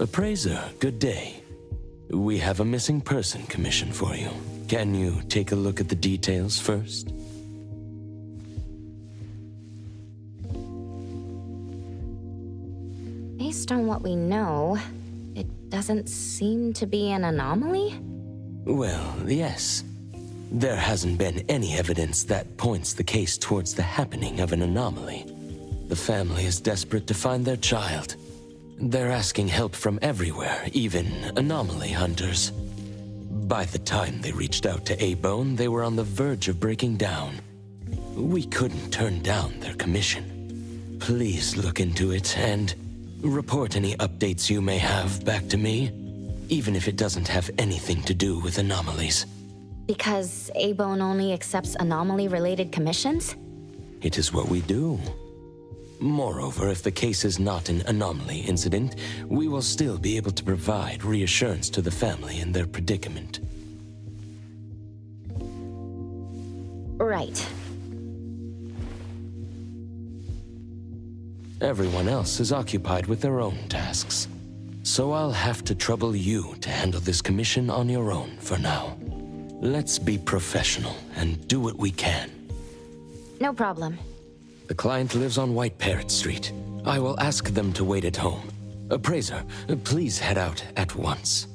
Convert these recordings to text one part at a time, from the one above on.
Appraiser, good day. We have a missing person commission for you. Can you take a look at the details first? Based on what we know, it doesn't seem to be an anomaly? Well, yes. There hasn't been any evidence that points the case towards the happening of an anomaly. The family is desperate to find their child. They're asking help from everywhere, even anomaly hunters. By the time they reached out to A-Bone, they were on the verge of breaking down. We couldn't turn down their commission. Please look into it and report any updates you may have back to me, even if it doesn't have anything to do with anomalies. Because A-Bone only accepts anomaly-related commissions? It is what we do. Moreover, if the case is not an anomaly incident, we will still be able to provide reassurance to the family in their predicament. Right. Everyone else is occupied with their own tasks. So I'll have to trouble you to handle this commission on your own for now. Let's be professional and do what we can. No problem. The client lives on White Parrot Street. I will ask them to wait at home. Appraiser, please head out at once.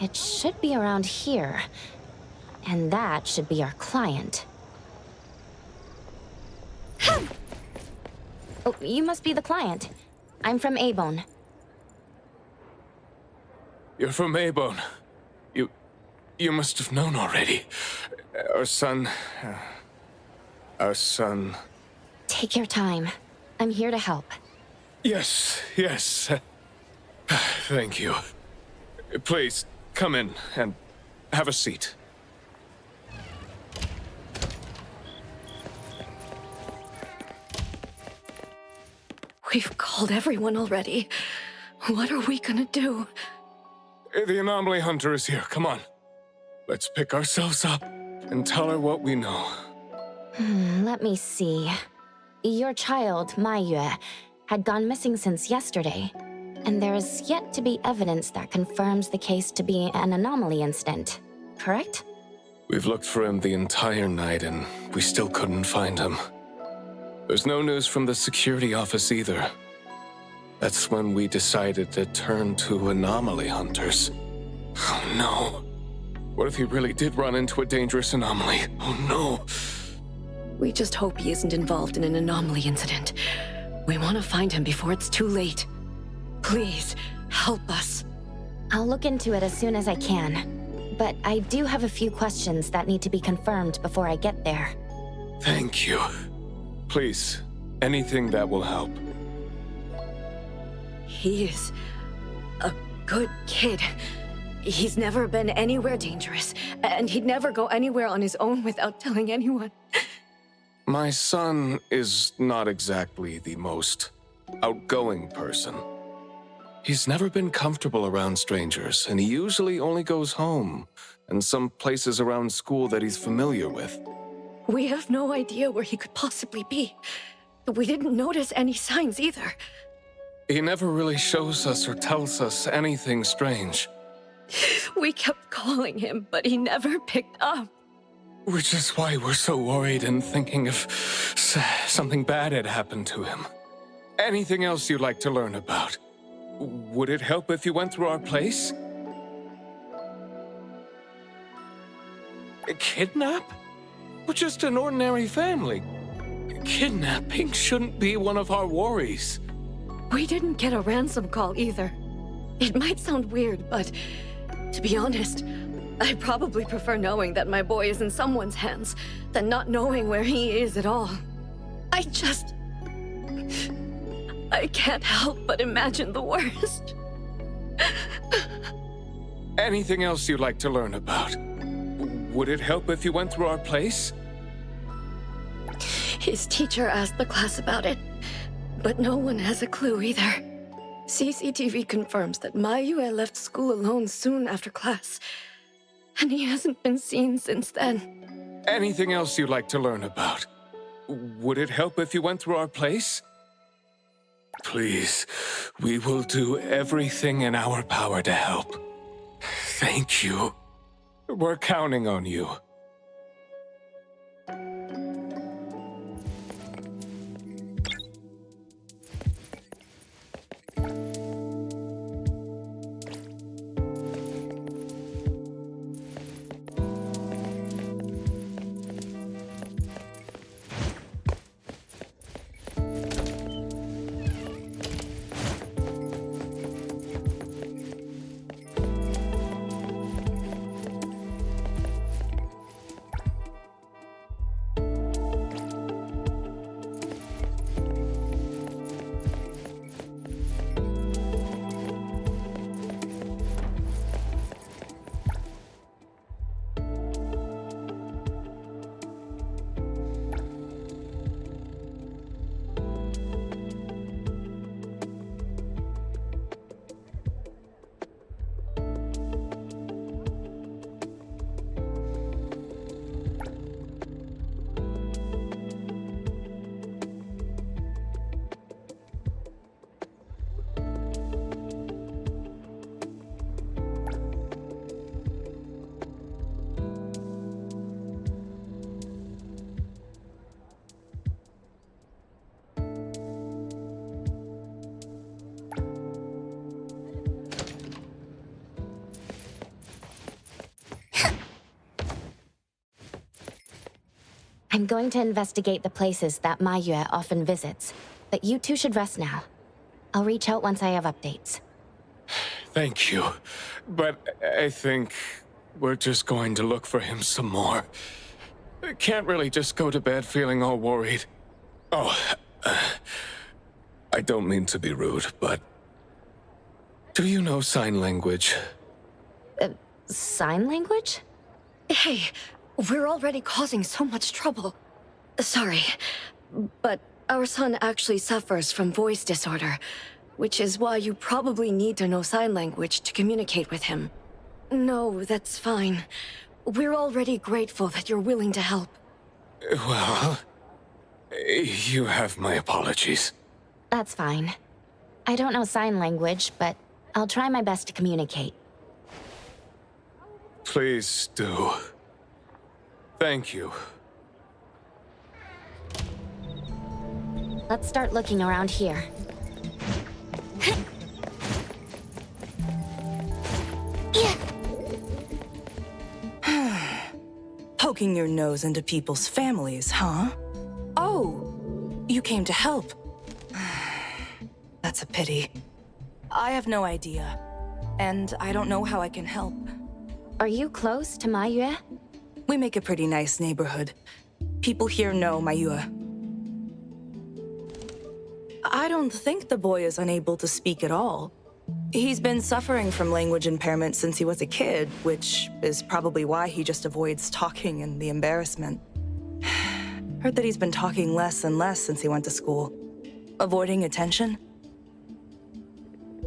It should be around here. And that should be our client. Oh, you must be the client. I'm from A-Bone. You're from A-Bone. You must have known already. Our son... Take your time. I'm here to help. Yes. Thank you. Please, come in and have a seat. We've called everyone already. What are we gonna do? The anomaly hunter is here. Come on. Let's pick ourselves up and tell her what we know. Let me see. Your child, Maiyue, had gone missing since yesterday, and there is yet to be evidence that confirms the case to be an anomaly incident, correct? We've looked for him the entire night, and we still couldn't find him. There's no news from the security office either. That's when we decided to turn to anomaly hunters. Oh no. What if he really did run into a dangerous anomaly? Oh no. We just hope he isn't involved in an anomaly incident. We want to find him before it's too late. Please, help us. I'll look into it as soon as I can. But I do have a few questions that need to be confirmed before I get there. Thank you. Please, anything that will help. He is a good kid. He's never been anywhere dangerous, and he'd never go anywhere on his own without telling anyone. My son is not exactly the most outgoing person. He's never been comfortable around strangers, and he usually only goes home and some places around school that he's familiar with. We have no idea where he could possibly be. We didn't notice any signs either. He never really shows us or tells us anything strange. We kept calling him, but he never picked up. Which is why we're so worried and thinking if something bad had happened to him. Anything else you'd like to learn about? Would it help if you went through our place? A kidnap? We're just an ordinary family. Kidnapping shouldn't be one of our worries. We didn't get a ransom call either. It might sound weird, but to be honest, I probably prefer knowing that my boy is in someone's hands than not knowing where he is at all. I can't help but imagine the worst. Anything else you'd like to learn about? Would it help if you went through our place? His teacher asked the class about it, but no one has a clue either. CCTV confirms that Mayue left school alone soon after class, and he hasn't been seen since then. Anything else you'd like to learn about? Would it help if you went through our place? Please, we will do everything in our power to help. Thank you. We're counting on you. I'm going to investigate the places that Mayue often visits, but you two should rest now. I'll reach out once I have updates. Thank you. But I think we're just going to look for him some more. I can't really just go to bed feeling all worried. Oh, I don't mean to be rude, but do you know sign language? Sign language? Hey, we're already causing so much trouble. Sorry, but our son actually suffers from voice disorder, which is why you probably need to know sign language to communicate with him. No, that's fine. We're already grateful that you're willing to help. Well, you have my apologies. That's fine. I don't know sign language, but I'll try my best to communicate. Please do. Thank you. Let's start looking around here. Poking your nose into people's families, huh? Oh, you came to help. That's a pity. I have no idea, and I don't know how I can help. Are you close to Maiyue? We make a pretty nice neighborhood. People here know Maiyue. I don't think the boy is unable to speak at all. He's been suffering from language impairment since he was a kid, which is probably why he just avoids talking and the embarrassment. Heard that he's been talking less and less since he went to school. Avoiding attention?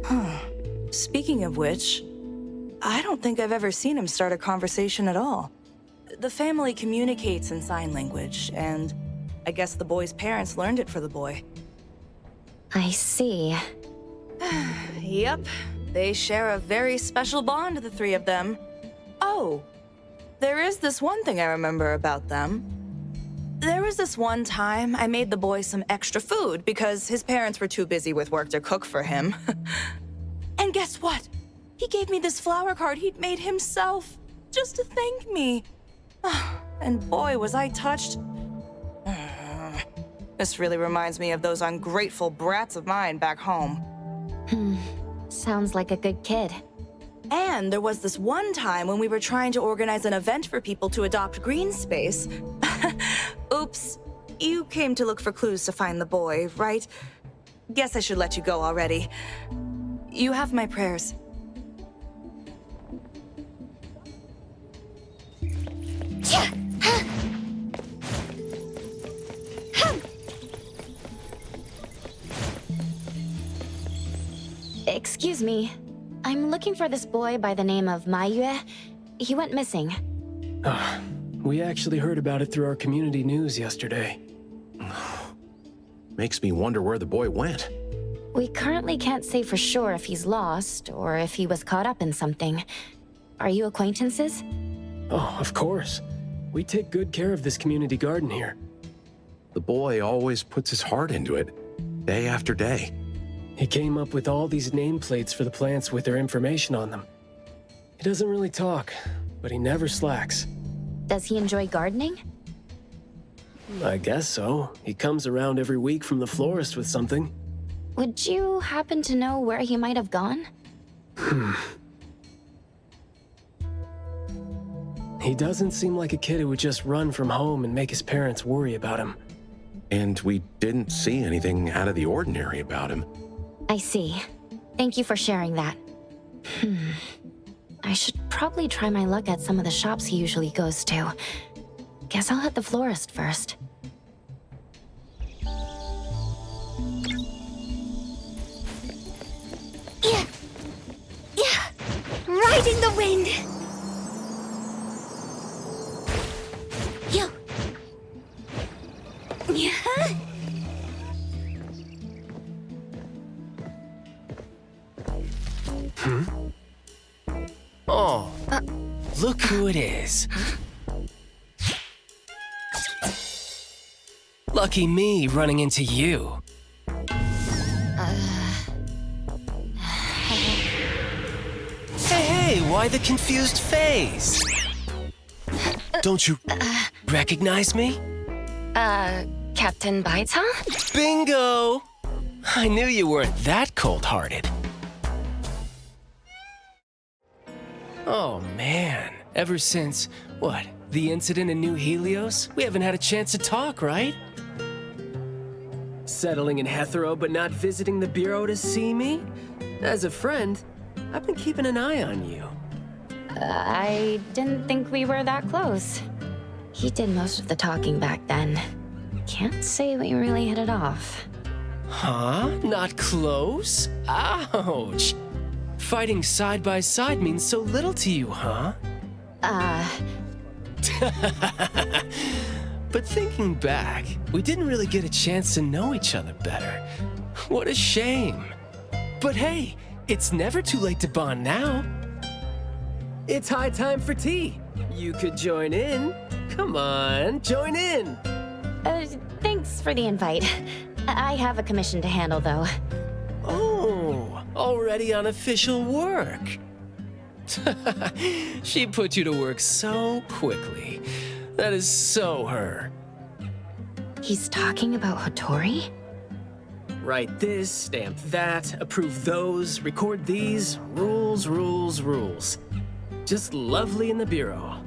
Huh. Speaking of which, I don't think I've ever seen him start a conversation at all. The family communicates in sign language, and I guess the boy's parents learned it for the boy. I see. Yep, they share a very special bond, the three of them. Oh, there is this one thing I remember about them. There was this one time I made the boy some extra food because his parents were too busy with work to cook for him. And guess what? He gave me this flower card he'd made himself, just to thank me. And boy, was I touched. This really reminds me of those ungrateful brats of mine back home. Sounds like a good kid. And there was this one time when we were trying to organize an event for people to adopt green space. Oops, you came to look for clues to find the boy, right? Guess I should let you go already. You have my prayers. Excuse me. I'm looking for this boy by the name of Maiyue. He went missing. We actually heard about it through our community news yesterday. Makes me wonder where the boy went. We currently can't say for sure if he's lost or if he was caught up in something. Are you acquaintances? Oh, of course. We take good care of this community garden here. The boy always puts his heart into it, day after day. He came up with all these nameplates for the plants with their information on them. He doesn't really talk, but he never slacks. Does he enjoy gardening? I guess so. He comes around every week from the florist with something. Would you happen to know where he might have gone? He doesn't seem like a kid who would just run from home and make his parents worry about him. And we didn't see anything out of the ordinary about him. I see. Thank you for sharing that. I should probably try my luck at some of the shops he usually goes to. Guess I'll hit the florist first. Yeah, riding the wind. Yo. Yeah. Oh, look who it is. Lucky me running into you. Hey, why the confused face? Don't you recognize me? Captain Baita? Bingo! I knew you weren't that cold-hearted. Oh, man. Ever since, what, the incident in New Helios? We haven't had a chance to talk, right? Settling in Hetero but not visiting the Bureau to see me? As a friend, I've been keeping an eye on you. I didn't think we were that close. He did most of the talking back then. Can't say we really hit it off. Huh? Not close? Ouch! Fighting side by side means so little to you, huh? But thinking back, we didn't really get a chance to know each other better. What a shame. But hey, it's never too late to bond now. It's high time for tea. You could join in. Come on, join in. Thanks for the invite. I have a commission to handle, though. Oh, already on official work. She put you to work so quickly. That is so her. He's talking about Hattori? Write this, stamp that, approve those, record these. Rules, rules, rules. Just lovely in the bureau.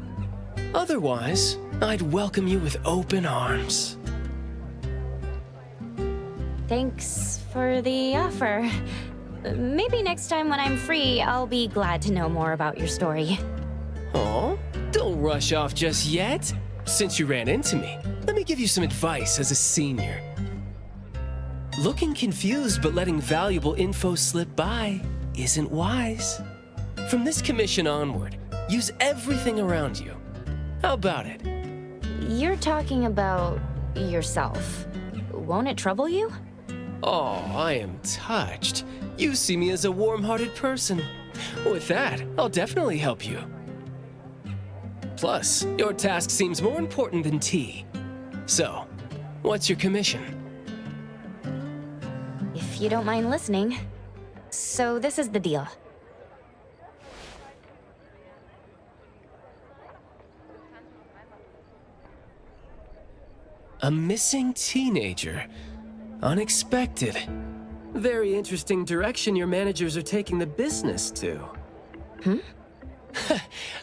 Otherwise, I'd welcome you with open arms. Thanks for the offer. Maybe next time when I'm free, I'll be glad to know more about your story. Oh, don't rush off just yet. Since you ran into me, let me give you some advice as a senior. Looking confused but letting valuable info slip by isn't wise. From this commission onward, use everything around you. How about it? You're talking about yourself. Won't it trouble you? Oh, I am touched. You see me as a warm-hearted person. With that, I'll definitely help you. Plus, your task seems more important than tea. So, what's your commission? If you don't mind listening. So this is the deal. A missing teenager. Unexpected. Very interesting direction your managers are taking the business to.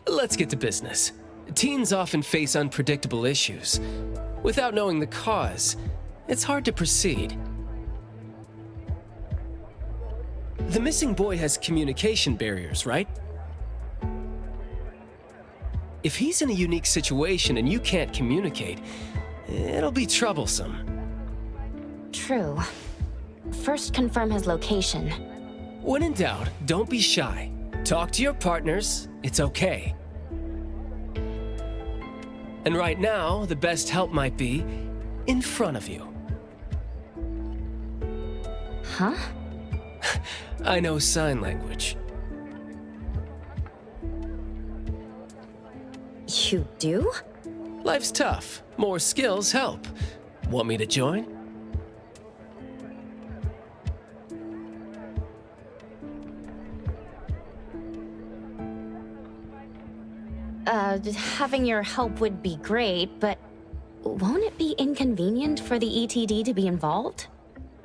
Let's get to business. Teens often face unpredictable issues. Without knowing the cause, it's hard to proceed. The missing boy has communication barriers, right? If he's in a unique situation and you can't communicate, it'll be troublesome. True. First confirm his location. When in doubt, don't be shy. Talk to your partners, it's okay. And right now, the best help might be in front of you. Huh? I know sign language. You do? Life's tough. More skills help. Want me to join? Having your help would be great, but won't it be inconvenient for the ETD to be involved?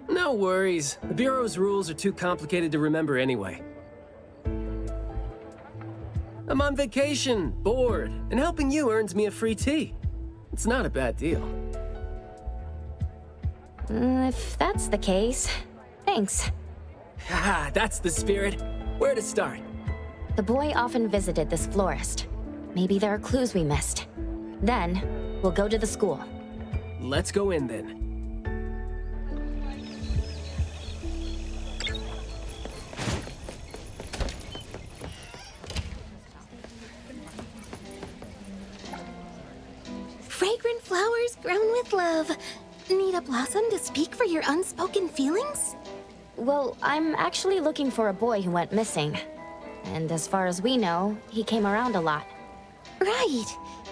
No worries. The Bureau's rules are too complicated to remember anyway. I'm on vacation, bored, and helping you earns me a free tea. It's not a bad deal. If that's the case, thanks. Haha, that's the spirit. Where to start? The boy often visited this florist. Maybe there are clues we missed. Then, we'll go to the school. Let's go in then. Fragrant flowers grown with love. Need a blossom to speak for your unspoken feelings? Well, I'm actually looking for a boy who went missing. And as far as we know, he came around a lot. Right.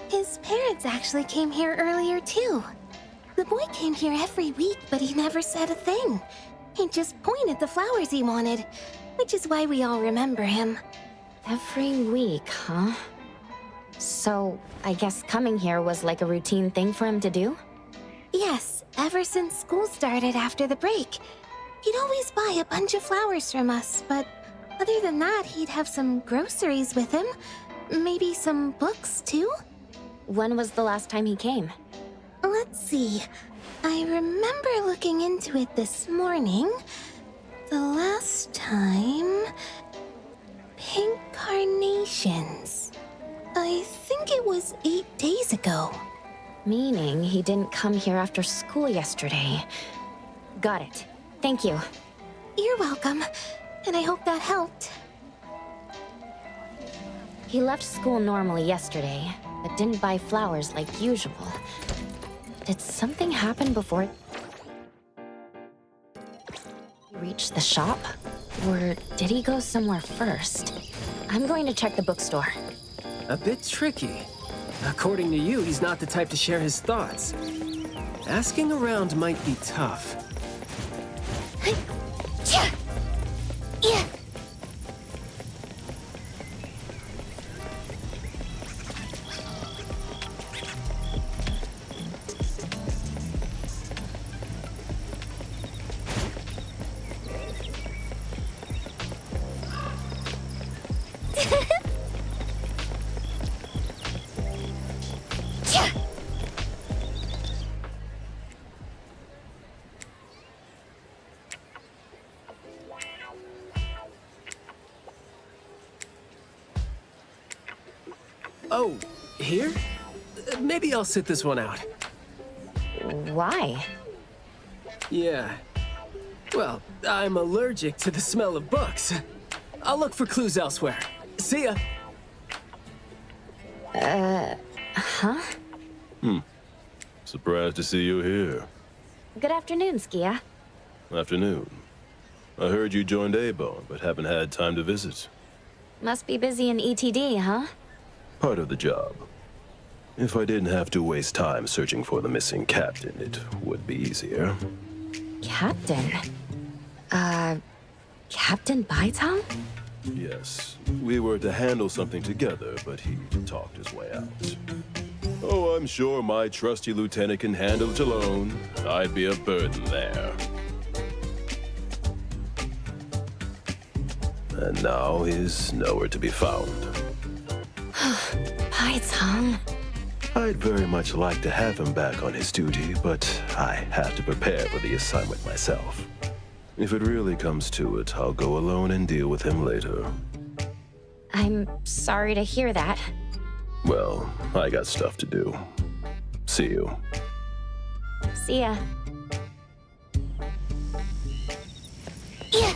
His parents actually came here earlier, too. The boy came here every week, but he never said a thing. He just pointed the flowers he wanted, which is why we all remember him. Every week, huh? So, I guess coming here was like a routine thing for him to do? Yes, ever since school started after the break. He'd always buy a bunch of flowers from us, but other than that, he'd have some groceries with him. Maybe some books, too? When was the last time he came? Let's see. I remember looking into it this morning. The last time... Pink carnations. I think it was 8 days ago. Meaning he didn't come here after school yesterday. Got it. Thank you. You're welcome, and I hope that helped. He left school normally yesterday, but didn't buy flowers like usual. Did something happen before he reached the shop? Or did he go somewhere first? I'm going to check the bookstore. A bit tricky. According to you, he's not the type to share his thoughts. Asking around might be tough. Yeah. Oh, here? Maybe I'll sit this one out. Why? Yeah. Well, I'm allergic to the smell of books. I'll look for clues elsewhere. See ya. Huh? Surprised to see you here. Good afternoon, Skia. Afternoon. I heard you joined A-Bone, but haven't had time to visit. Must be busy in ETD, huh? Part of the job. If I didn't have to waste time searching for the missing captain, it would be easier. Captain? Captain Baitam? Yes, we were to handle something together, but he talked his way out. Oh, I'm sure my trusty lieutenant can handle it alone. I'd be a burden there. And now he's nowhere to be found. Baitam. I'd very much like to have him back on his duty, but I have to prepare for the assignment myself. If it really comes to it, I'll go alone and deal with him later. I'm sorry to hear that. Well, I got stuff to do. See you. See ya. Yeah.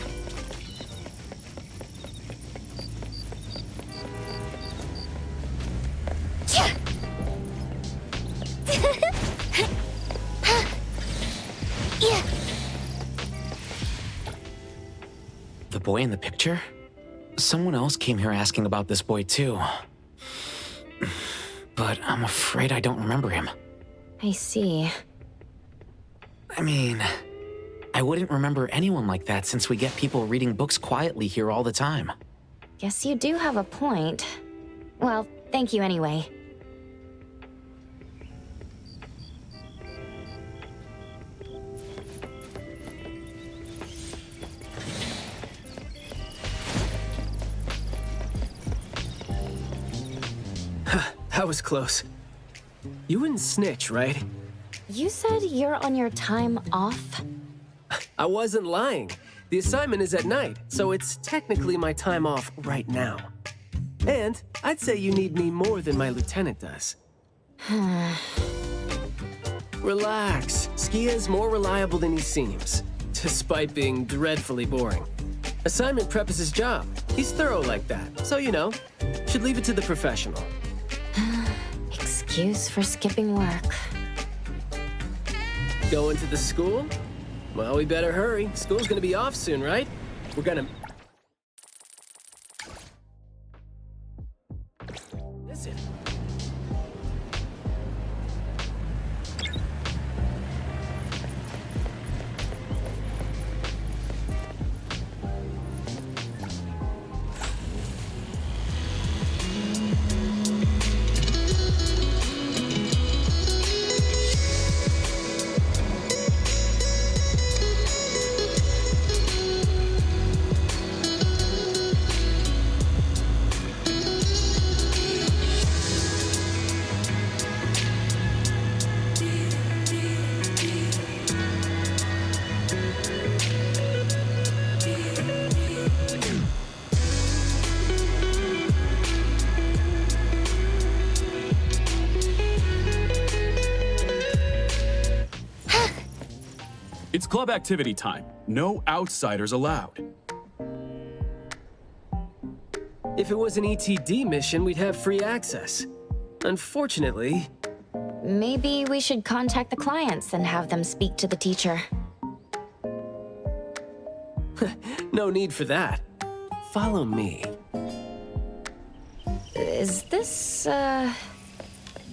Yeah. The boy in the picture? Someone else came here asking about this boy too. But I'm afraid I don't remember him. I see. I mean, I wouldn't remember anyone like that since we get people reading books quietly here all the time. Guess you do have a point. Well, thank you anyway. That was close. You wouldn't snitch, right? You said you're on your time off? I wasn't lying. The assignment is at night, so it's technically my time off right now. And I'd say you need me more than my lieutenant does. Relax. Skia's more reliable than he seems, despite being dreadfully boring. Assignment prep is his job. He's thorough like that, so you know, should leave it to the professional. Excuse for skipping work. Going to the school? Well, we better hurry. School's gonna be off soon, right? We're gonna... Listen. It's club activity time. No outsiders allowed. If it was an ETD mission, we'd have free access. Unfortunately... Maybe we should contact the clients and have them speak to the teacher. No need for that. Follow me. Is this,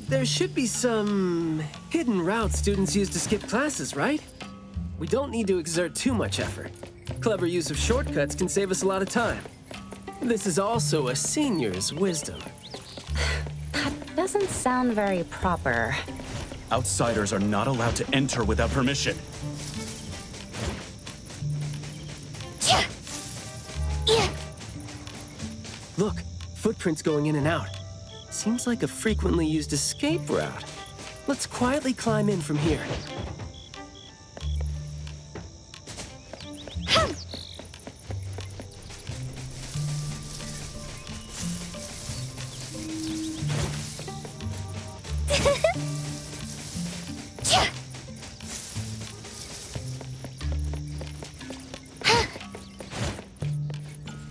There should be some hidden routes students use to skip classes, right? We don't need to exert too much effort. Clever use of shortcuts can save us a lot of time. This is also a senior's wisdom. That doesn't sound very proper. Outsiders are not allowed to enter without permission. Look, footprints going in and out. Seems like a frequently used escape route. Let's quietly climb in from here.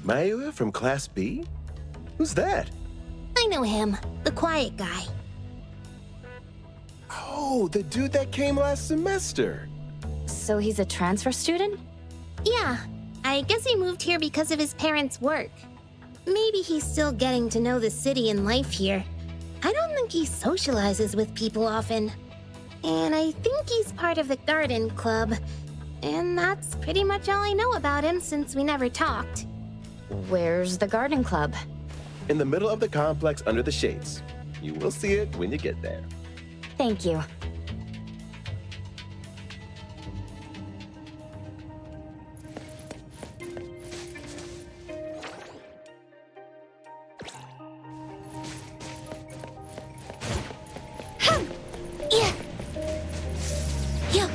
Mayua from Class B? Who's that? I know him, the quiet guy. Oh, the dude that came last semester. So he's a transfer student? Yeah, I guess he moved here because of his parents' work. Maybe he's still getting to know the city and life here. I don't think he socializes with people often. And I think he's part of the garden club. And that's pretty much all I know about him since we never talked. Where's the garden club? In the middle of the complex under the shades. You will see it when you get there. Thank you. Yeah. Yeah.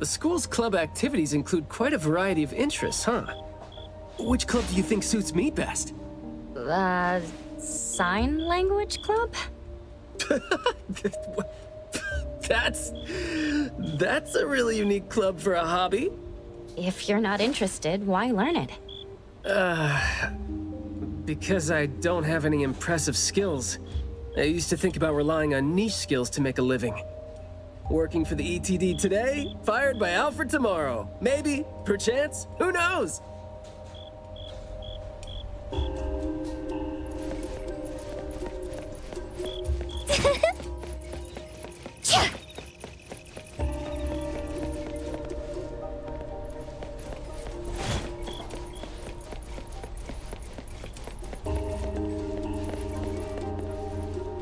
The school's club activities include quite a variety of interests, huh? Which club do you think suits me best? Sign language club? That's a really unique club for a hobby. If you're not interested, why learn it? Because I don't have any impressive skills. I used to think about relying on niche skills to make a living. Working for the ETD today, fired by Alfred tomorrow. Maybe, perchance, who knows?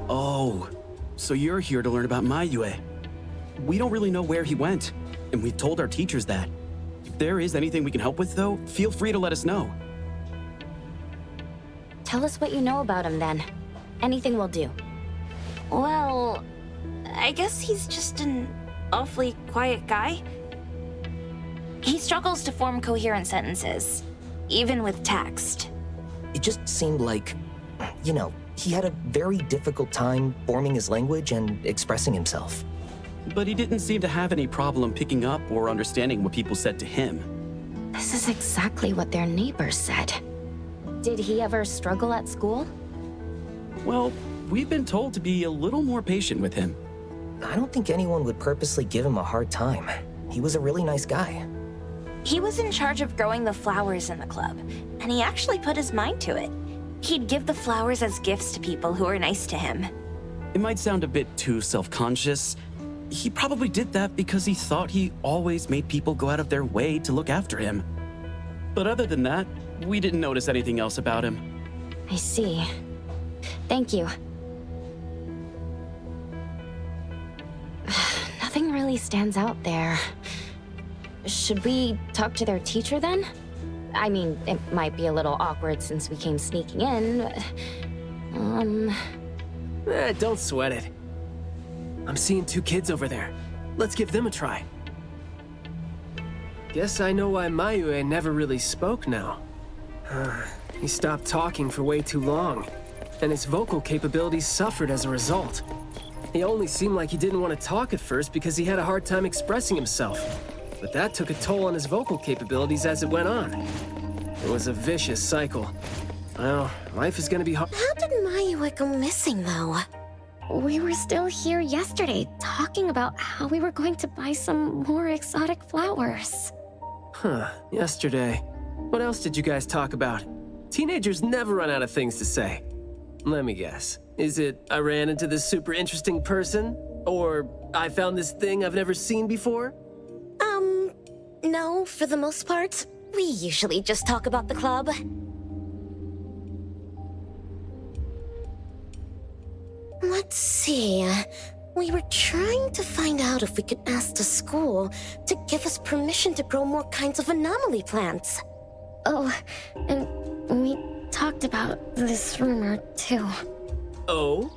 Oh, so you're here to learn about Mayue. We don't really know where he went, and we've told our teachers that. If there is anything we can help with, though, feel free to let us know. Tell us what you know about him then. Anything will do. Well, I guess he's just an awfully quiet guy. He struggles to form coherent sentences, even with text. It just seemed like, you know, he had a very difficult time forming his language and expressing himself. But he didn't seem to have any problem picking up or understanding what people said to him. This is exactly what their neighbors said. Did he ever struggle at school? Well, we've been told to be a little more patient with him. I don't think anyone would purposely give him a hard time. He was a really nice guy. He was in charge of growing the flowers in the club, and he actually put his mind to it. He'd give the flowers as gifts to people who were nice to him. It might sound a bit too self-conscious. He probably did that because he thought he always made people go out of their way to look after him. But other than that, we didn't notice anything else about him. I see. Thank you. Nothing really stands out there. Should we talk to their teacher then? I mean, it might be a little awkward since we came sneaking in, but... Don't sweat it. I'm seeing two kids over there. Let's give them a try. Guess I know why Mayue never really spoke now. He stopped talking for way too long, and his vocal capabilities suffered as a result. He only seemed like he didn't want to talk at first because he had a hard time expressing himself. But that took a toll on his vocal capabilities as it went on. It was a vicious cycle. Well, life is gonna be hard. How did Mayue go missing, though? We were still here yesterday, talking about how we were going to buy some more exotic flowers. Yesterday. What else did you guys talk about? Teenagers never run out of things to say. Let me guess. Is it I ran into this super interesting person? Or I found this thing I've never seen before? No, for the most part. We usually just talk about the club. Let's see. We were trying to find out if we could ask the school to give us permission to grow more kinds of anomaly plants. Oh, and we talked about this rumor, too. Oh?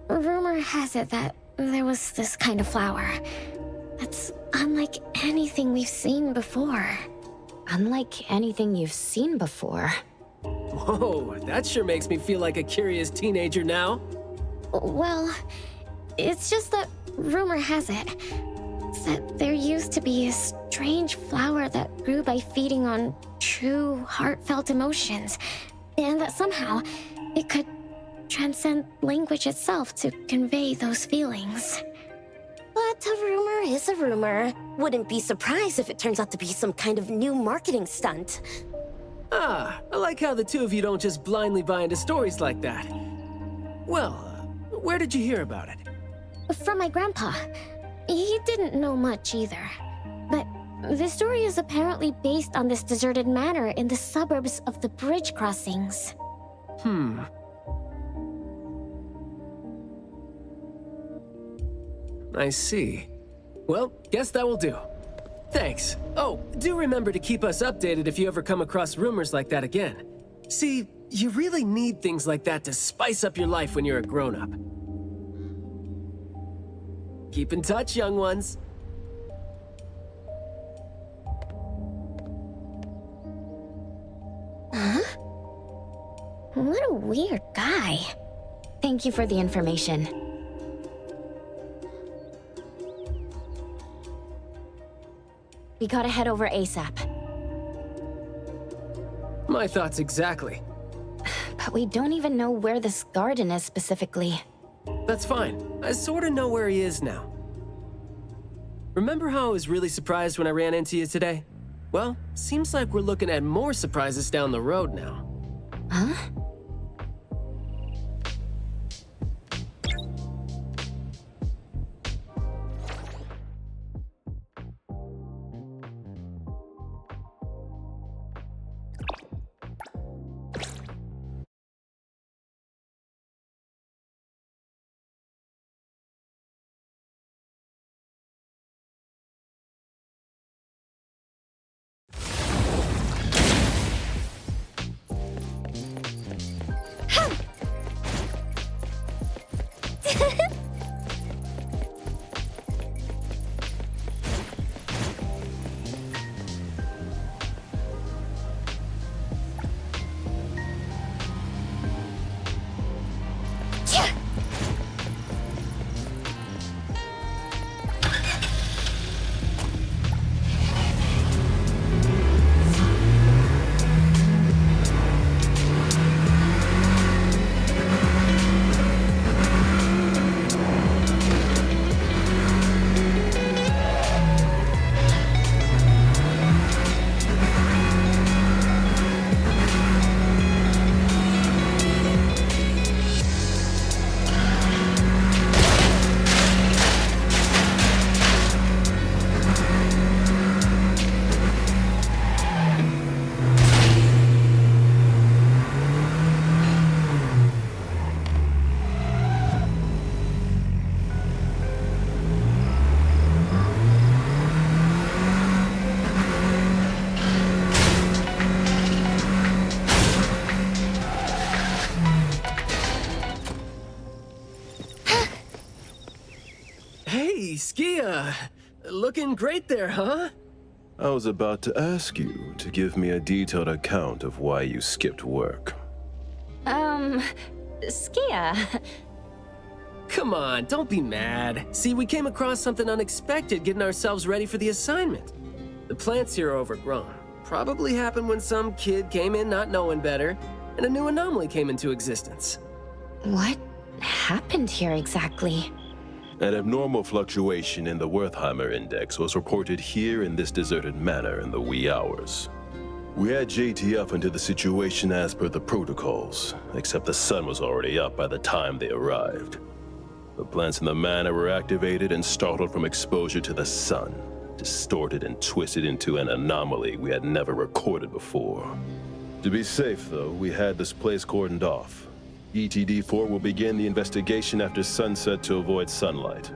Rumor has it that there was this kind of flower that's unlike anything we've seen before. Unlike anything you've seen before. Whoa, that sure makes me feel like a curious teenager now. Well, it's just that rumor has it that there used to be a strange flower that grew by feeding on true, heartfelt emotions, and that somehow it could transcend language itself to convey those feelings. But a rumor is a rumor. Wouldn't be surprised if it turns out to be some kind of new marketing stunt. Ah, I like how the two of you don't just blindly buy into stories like that. Well, where did you hear about it? From my grandpa. He didn't know much either. But the story is apparently based on this deserted manor in the suburbs of the bridge crossings. I see. Well, guess that will do. Thanks. Oh, do remember to keep us updated if you ever come across rumors like that again. See, you really need things like that to spice up your life when you're a grown-up. Keep in touch, young ones. Huh? What a weird guy. Thank you for the information. We gotta head over ASAP. My thoughts exactly. But we don't even know where this garden is specifically. That's fine. I sorta know where he is now. Remember how I was really surprised when I ran into you today? Well, seems like we're looking at more surprises down the road now. Huh? Skia, looking great there, huh? I was about to ask you to give me a detailed account of why you skipped work. Skia. Come on, don't be mad. See, we came across something unexpected getting ourselves ready for the assignment. The plants here are overgrown. Probably happened when some kid came in not knowing better, and a new anomaly came into existence. What happened here exactly? An abnormal fluctuation in the Wertheimer index was reported here in this deserted manor in the wee hours. We had JT up into the situation as per the protocols, except the sun was already up by the time they arrived. The plants in the manor were activated and startled from exposure to the sun, distorted and twisted into an anomaly we had never recorded before. To be safe, though, we had this place cordoned off. ETD-4 will begin the investigation after sunset to avoid sunlight.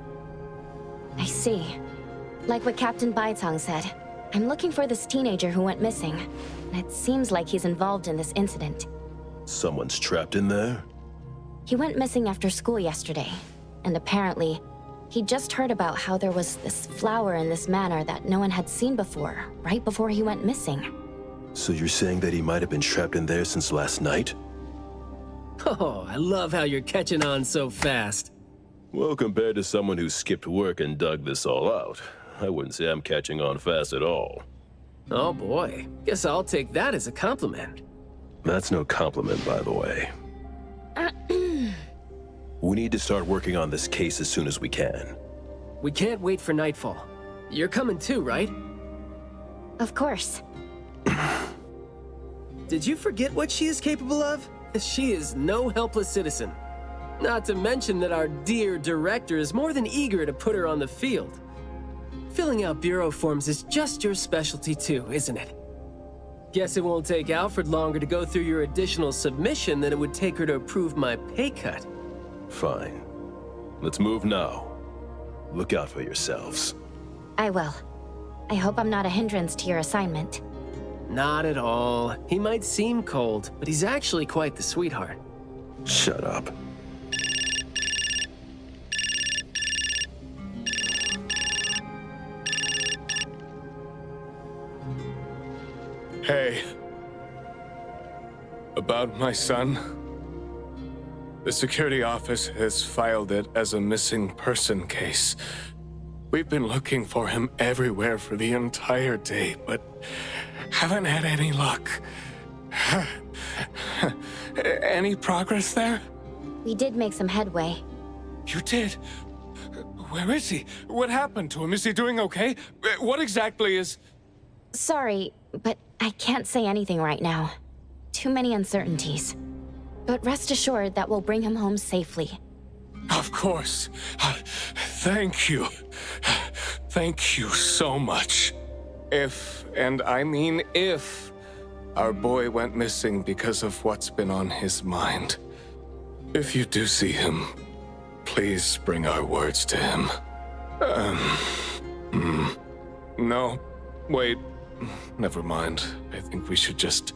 I see. Like what Captain Baitang said, I'm looking for this teenager who went missing. And it seems like he's involved in this incident. Someone's trapped in there? He went missing after school yesterday. And apparently, he just heard about how there was this flower in this manor that no one had seen before, right before he went missing. So you're saying that he might have been trapped in there since last night? Oh, I love how you're catching on so fast. Well, compared to someone who skipped work and dug this all out, I wouldn't say I'm catching on fast at all. Oh boy, guess I'll take that as a compliment. That's no compliment, by the way. We need to start working on this case as soon as we can. We can't wait for nightfall. You're coming too, right? Of course. Did you forget what she is capable of? She is no helpless citizen. Not to mention that our dear director is more than eager to put her on the field. Filling out bureau forms is just your specialty too, isn't it? Guess it won't take Alfred longer to go through your additional submission than it would take her to approve my pay cut. Fine. Let's move now. Look out for yourselves. I will. I hope I'm not a hindrance to your assignment. Not at all. He might seem cold, but he's actually quite the sweetheart. Shut up. Hey. About my son? The security office has filed it as a missing person case. We've been looking for him everywhere for the entire day, but haven't had any luck. Any progress there? We did make some headway. You did? Where is he? What happened to him? Is he doing okay? What exactly is... Sorry, but I can't say anything right now. Too many uncertainties. But rest assured that we'll bring him home safely. Of course. Thank you. Thank you so much. If, and I mean if, our boy went missing because of what's been on his mind, if you do see him, please bring our words to him. No, wait, never mind. I think we should just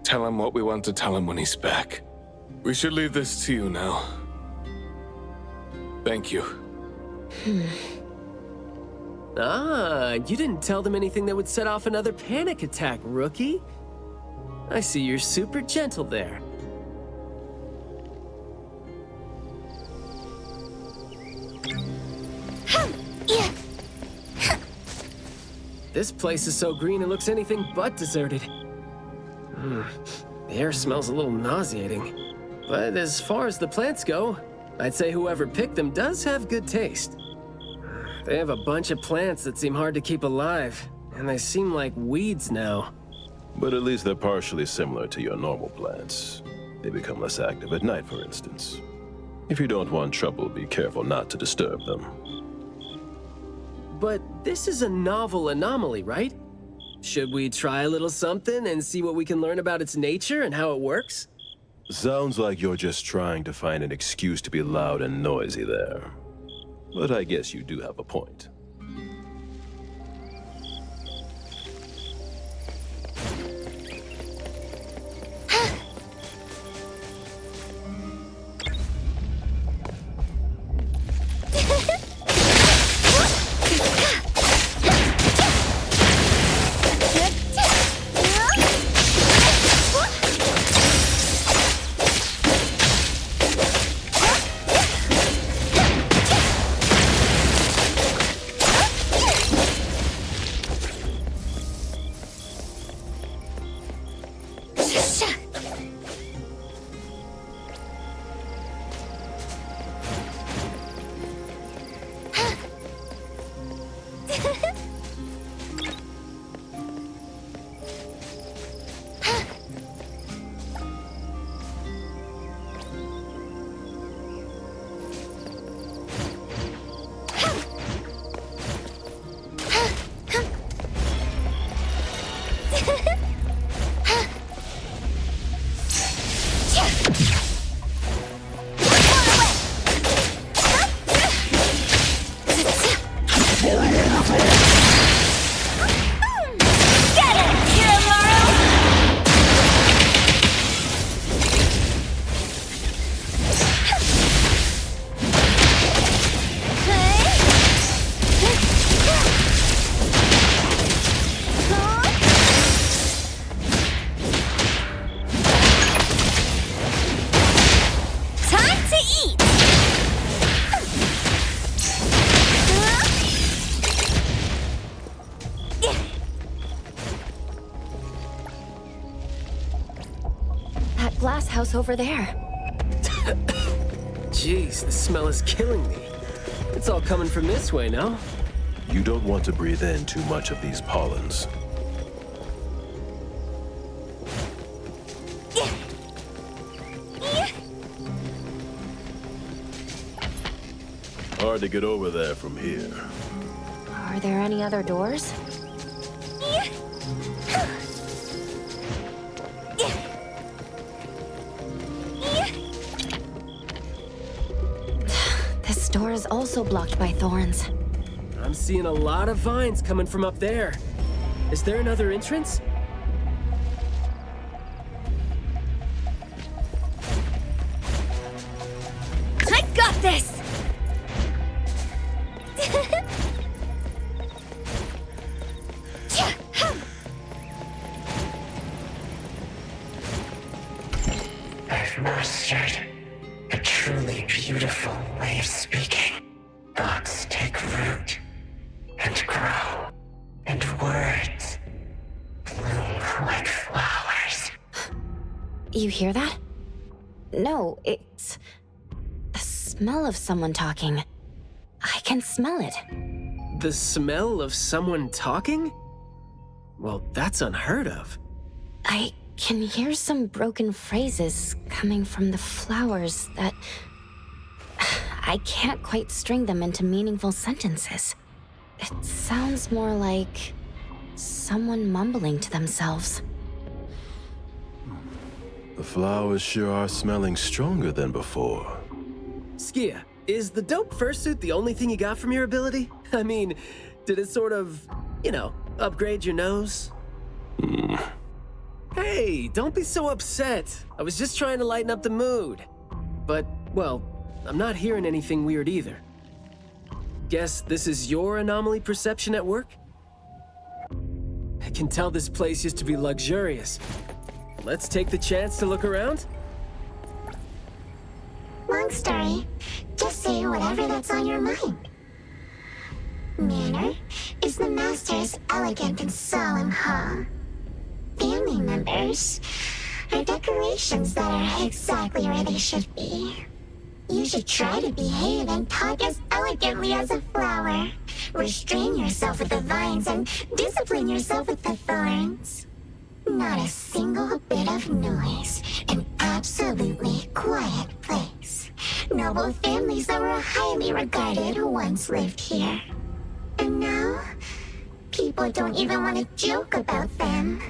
tell him what we want to tell him when he's back. We should leave this to you now. Thank you. You didn't tell them anything that would set off another panic attack, rookie. I see you're super gentle there. This place is so green it looks anything but deserted. The air smells a little nauseating. But as far as the plants go, I'd say whoever picked them does have good taste. They have a bunch of plants that seem hard to keep alive, and they seem like weeds now. But at least they're partially similar to your normal plants. They become less active at night, for instance. If you don't want trouble, be careful not to disturb them. But this is a novel anomaly, right? Should we try a little something and see what we can learn about its nature and how it works? Sounds like you're just trying to find an excuse to be loud and noisy there. But I guess you do have a point. over there. Jeez, the smell is killing me. It's all coming from this way, no? You don't want to breathe in too much of these pollens. Hard to get over there from here. Are there any other doors? This door is also blocked by thorns. I'm seeing a lot of vines coming from up there. Is there another entrance? I got this! I've mastered a truly beautiful way of speaking. Thoughts take root and grow, and words bloom like flowers. You hear that? No, it's the smell of someone talking. I can smell it. The smell of someone talking? Well, that's unheard of. I can hear some broken phrases coming from the flowers that... I can't quite string them into meaningful sentences. It sounds more like someone mumbling to themselves. The flowers sure are smelling stronger than before. Skia, is the dope fursuit the only thing you got from your ability? I mean, did it sort of, upgrade your nose? Hey, don't be so upset. I was just trying to lighten up the mood. But, well, I'm not hearing anything weird either. Guess this is your anomaly perception at work? I can tell this place used to be luxurious. Let's take the chance to look around? Long story. Just say whatever that's on your mind. Manner is the master's elegant and solemn hall. Family members are decorations that are exactly where they should be. You should try to behave and talk as elegantly as a flower. Restrain yourself with the vines and discipline yourself with the thorns. Not a single bit of noise. An absolutely quiet place. Noble families that were highly regarded once lived here. And now, people don't even want to joke about them.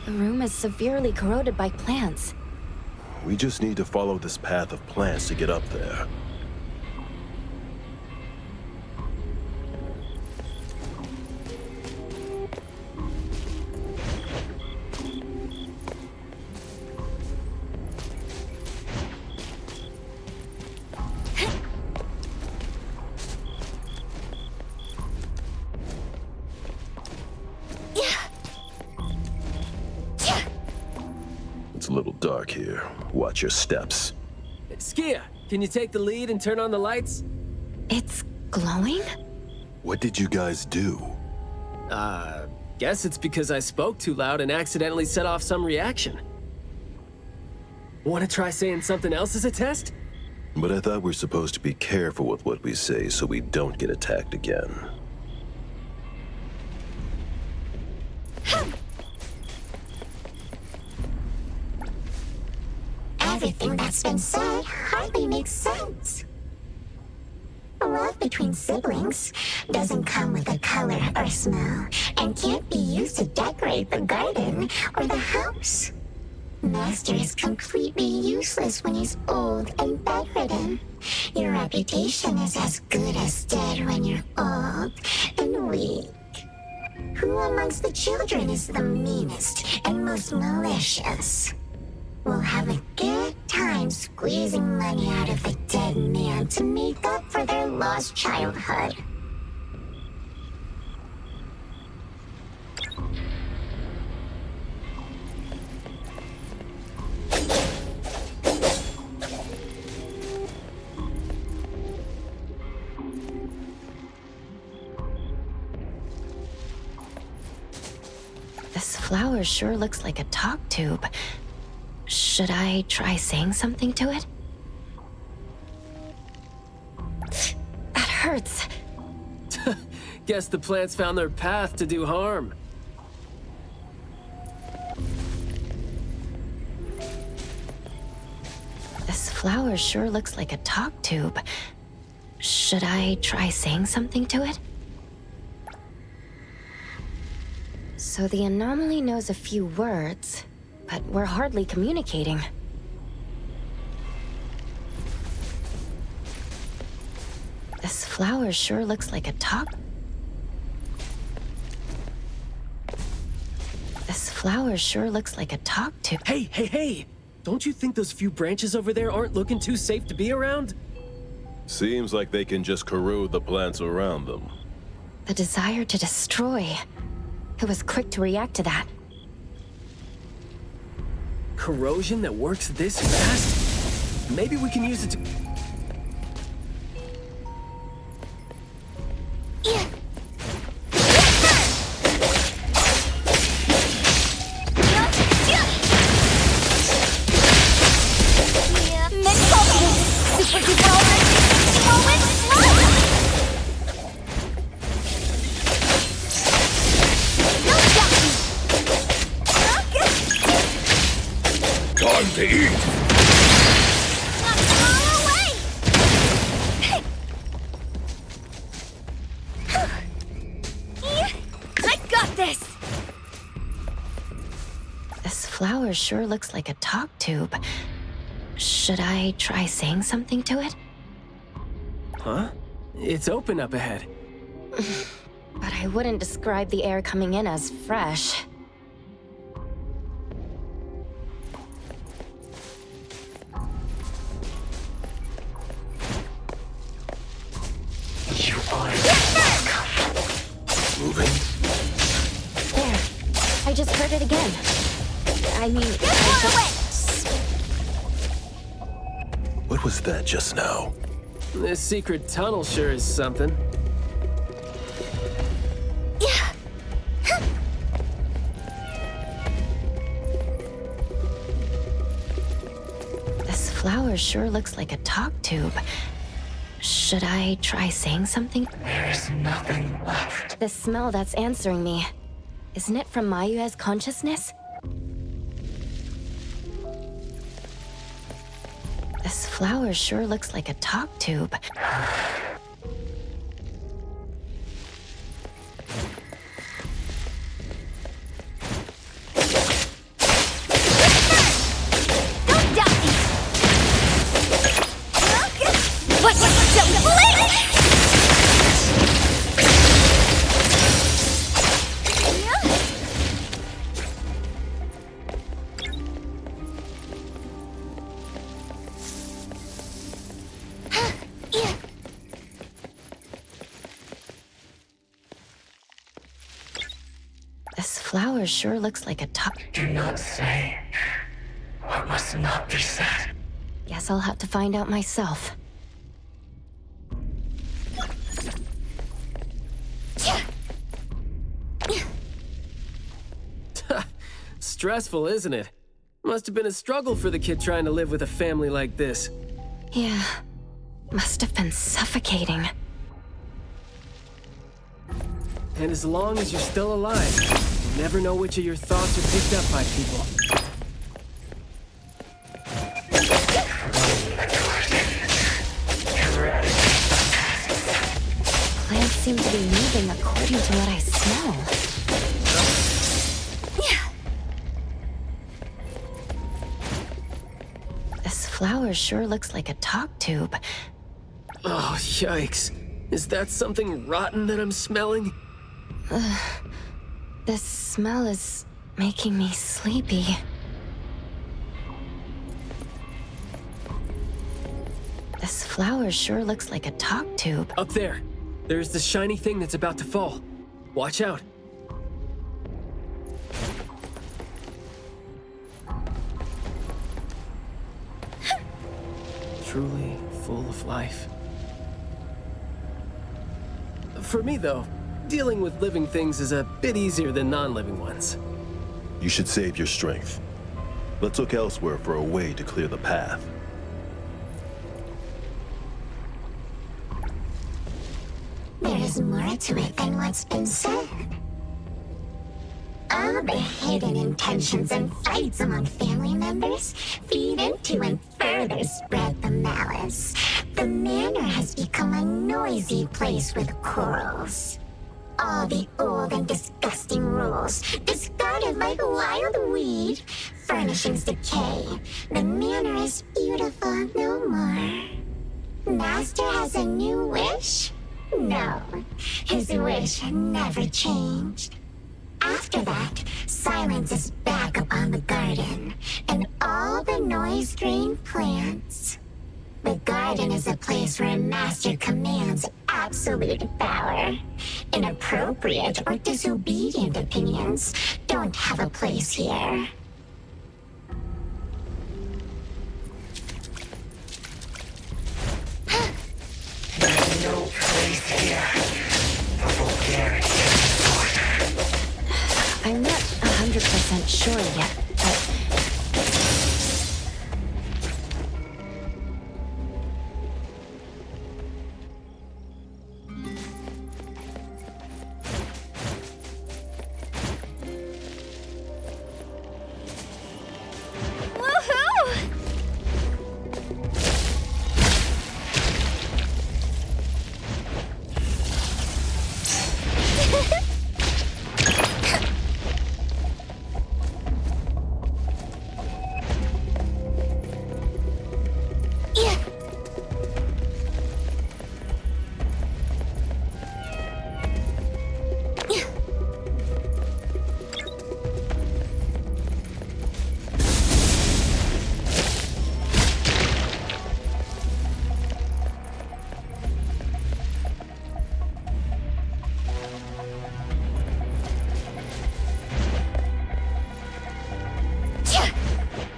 The room is severely corroded by plants. We just need to follow this path of plants to get up there. It's a little dark here. Watch your steps. Skia, can you take the lead and turn on the lights? It's glowing? What did you guys do? Guess it's because I spoke too loud and accidentally set off some reaction. Want to try saying something else as a test? But I thought we're supposed to be careful with what we say so we don't get attacked again. Everything that's been said hardly makes sense. Love between siblings doesn't come with a color or smell and can't be used to decorate the garden or the house. Master is completely useless when he's old and bedridden. Your reputation is as good as dead when you're old and weak. Who amongst the children is the meanest and most malicious? We'll have a good time squeezing money out of the dead man to make up for their lost childhood. This flower sure looks like a talk tube. Should I try saying something to it? That hurts. Guess the plants found their path to do harm. This flower sure looks like a talk tube. Should I try saying something to it? So the anomaly knows a few words, but we're hardly communicating. This flower sure looks like a talk. This flower sure looks like a talk tube. Hey! Don't you think those few branches over there aren't looking too safe to be around? Seems like they can just corrode the plants around them. The desire to destroy. It was quick to react to that. Corrosion that works this fast? Maybe we can use it to... Time to eat! I got this! This flower sure looks like a talk tube. Should I try saying something to it? Huh? It's open up ahead. But I wouldn't describe the air coming in as fresh. You are welcome. Moving? There. I just heard it again. I mean, What was that just now? This secret tunnel sure is something. This flower sure looks like a talk tube. Should I try saying something? There is nothing left. The smell that's answering me. Isn't it from Mayue's consciousness? This flower sure looks like a talk tube. This flower sure looks like a talk. Do not say what must not be said. Guess I'll have to find out myself. Stressful, isn't it? Must have been a struggle for the kid trying to live with a family like this. Yeah, must have been suffocating. And as long as you're still alive, you never know which of your thoughts are picked up by people. Plants seem to be moving according to what I smell. This flower sure looks like a talk tube. Oh, yikes. Is that something rotten that I'm smelling? This smell is making me sleepy. This flower sure looks like a talk tube. Up there. There's the shiny thing that's about to fall. Watch out. Truly full of life. For me, though, dealing with living things is a bit easier than non-living ones. You should save your strength. Let's look elsewhere for a way to clear the path. There is more to it than what's been said. All the hidden intentions and fights among family members feed into and further spread the malice. The manor has become a noisy place with quarrels. All the old and disgusting rules, discarded like wild weed. Furnishings decay. The manor is beautiful no more. Master has a new wish? No, his wish never changed. After that, silence is back upon the garden, and all the noise-drained plants. The garden is a place where Master commands absolute power. Inappropriate or disobedient opinions don't have a place here. There's no place here for vulgarity and disorder. I'm not 100% sure yet, but...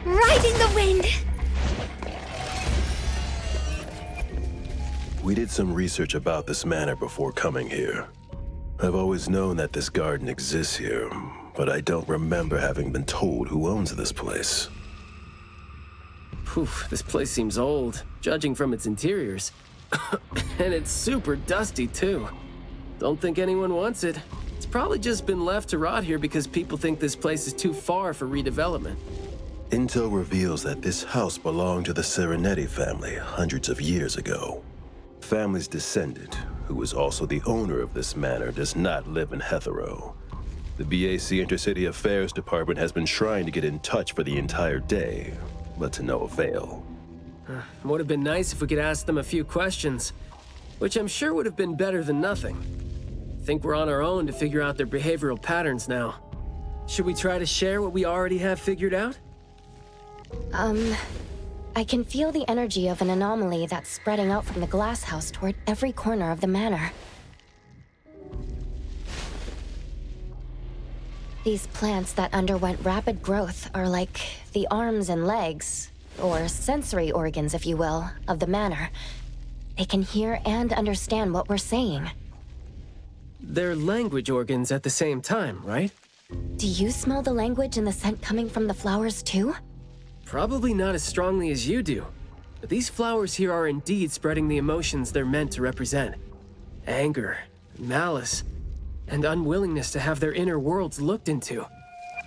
Riding the wind! We did some research about this manor before coming here. I've always known that this garden exists here, but I don't remember having been told who owns this place. Phew, this place seems old, judging from its interiors. And it's super dusty, too. Don't think anyone wants it. It's probably just been left to rot here because people think this place is too far for redevelopment. Intel reveals that this house belonged to the Serenetti family hundreds of years ago. Family's descendant, who is also the owner of this manor, does not live in Hethero. The BAC Intercity Affairs Department has been trying to get in touch for the entire day, but to no avail. Would have been nice if we could ask them a few questions, which I'm sure would have been better than nothing. I think we're on our own to figure out their behavioral patterns now. Should we try to share what we already have figured out? I can feel the energy of an anomaly that's spreading out from the glass house toward every corner of the manor. These plants that underwent rapid growth are like the arms and legs, or sensory organs, if you will, of the manor. They can hear and understand what we're saying. They're language organs at the same time, right? Do you smell the language and the scent coming from the flowers too? Probably not as strongly as you do, but these flowers here are indeed spreading the emotions they're meant to represent. Anger, malice, and unwillingness to have their inner worlds looked into.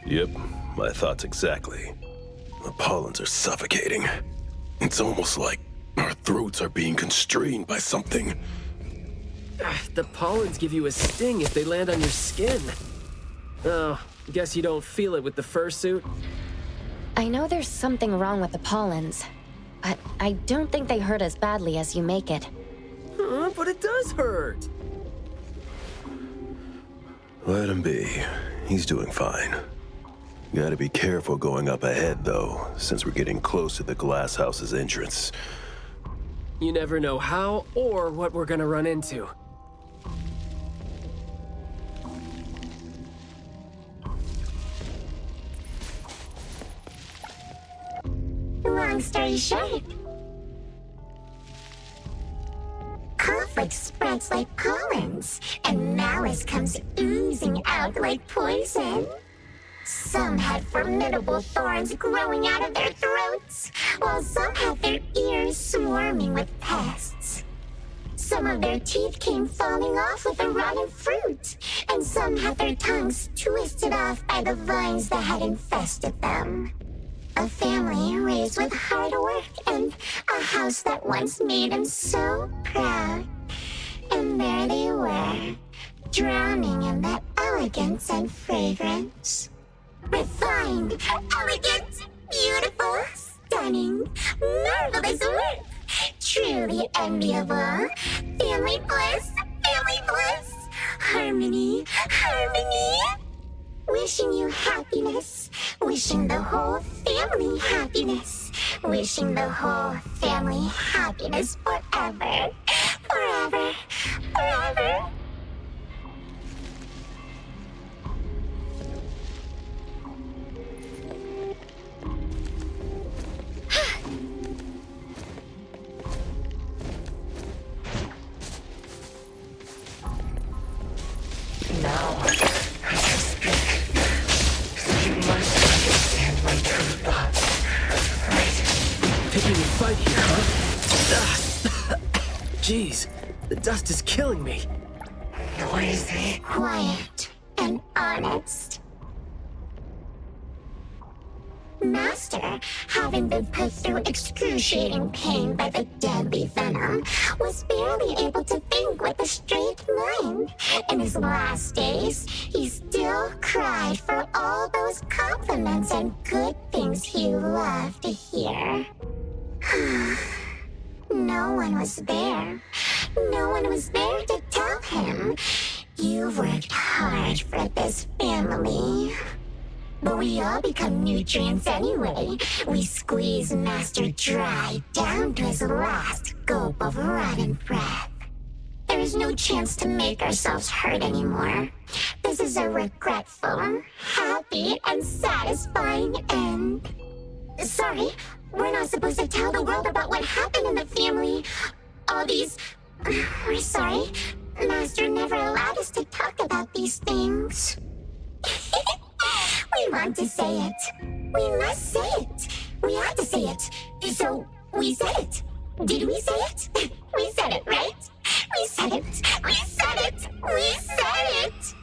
Yep, my thoughts exactly. The pollens are suffocating. It's almost like our throats are being constrained by something. The pollens give you a sting if they land on your skin. Oh, guess you don't feel it with the fursuit? I know there's something wrong with the pollens, but I don't think they hurt as badly as you make it. But it does hurt! Let him be. He's doing fine. Gotta be careful going up ahead, though, since we're getting close to the glass house's entrance. You never know how or what we're gonna run into. Long story short, conflict spreads like pollens, and malice comes oozing out like poison. Some had formidable thorns growing out of their throats, while some had their ears swarming with pests. Some of their teeth came falling off with the rotten fruit, and some had their tongues twisted off by the vines that had infested them. A family raised with hard work and a house that once made them so proud. And there they were, drowning in that elegance and fragrance. Refined, elegant, beautiful, stunning, marvelous work. Truly enviable. Family bliss, harmony, harmony. Wishing you happiness, wishing the whole family happiness, wishing the whole family happiness forever, forever, forever. Now, I can speak. So you must understand my true thoughts, right? Picking a fight here, huh? Jeez, the dust is killing me. Noisy. Quiet and honest. Master, having been put through excruciating pain by the deadly venom, was barely able to think with a straight mind. In his last days, he still cried for all those compliments and good things he loved to hear. No one was there. No one was there to tell him, "You've worked hard for this family." But we all become nutrients anyway. We squeeze Master dry down to his last gulp of rotten breath. There is no chance to make ourselves hurt anymore. This is a regretful, happy, and satisfying end. Sorry, we're not supposed to tell the world about what happened in the family. All these... We're sorry. Master never allowed us to talk about these things. We want to say it. We must say it. We have to say it. So, we said it. Did we say it? We said it, right? We said it. We said it. We said it.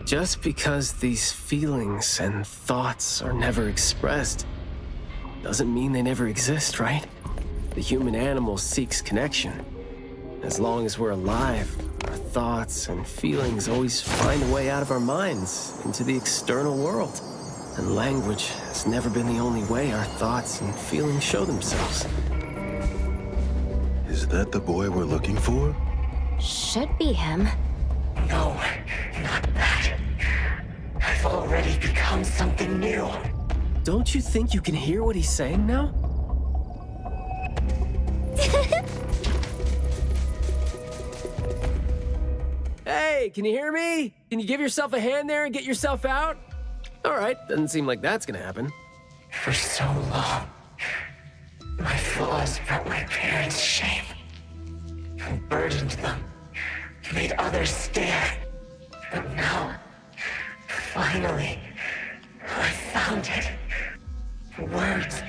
Just because these feelings and thoughts are never expressed doesn't mean they never exist, right? The human animal seeks connection. As long as we're alive, our thoughts and feelings always find a way out of our minds into the external world. And language has never been the only way our thoughts and feelings show themselves. Is that the boy we're looking for? Should be him. No, not that. I've already become something new. Don't you think you can hear what he's saying now? Hey, can you hear me? Can you give yourself a hand there and get yourself out? All right, doesn't seem like that's gonna happen. For so long, my flaws brought my parents shame. I burdened them, made others stare. But now, finally, I found it. Words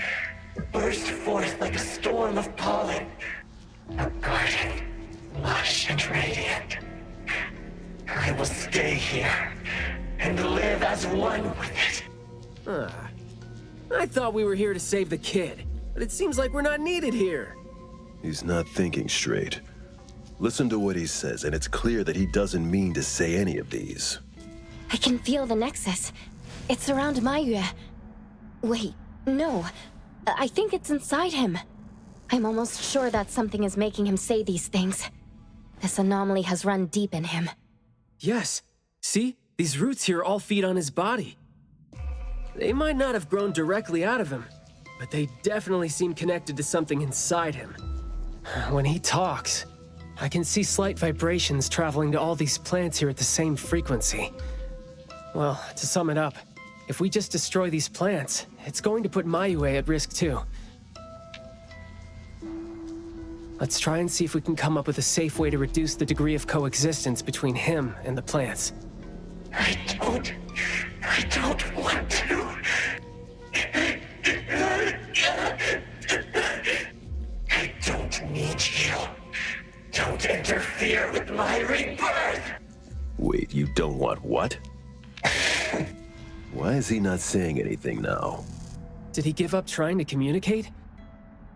burst forth like a storm of pollen. A garden, lush and radiant. I will stay here and live as one with it. I thought we were here to save the kid, but it seems like we're not needed here. He's not thinking straight. Listen to what he says, and it's clear that he doesn't mean to say any of these. I can feel the nexus. It's around Maiyue. Wait, no. I think it's inside him. I'm almost sure that something is making him say these things. This anomaly has run deep in him. Yes. See? These roots here all feed on his body. They might not have grown directly out of him, but they definitely seem connected to something inside him. When he talks, I can see slight vibrations traveling to all these plants here at the same frequency. Well, to sum it up, if we just destroy these plants, it's going to put Maiyue at risk too. Let's try and see if we can come up with a safe way to reduce the degree of coexistence between him and the plants. I don't need you. Don't interfere with my rebirth! Wait, you don't want what? Why is he not saying anything now? Did he give up trying to communicate?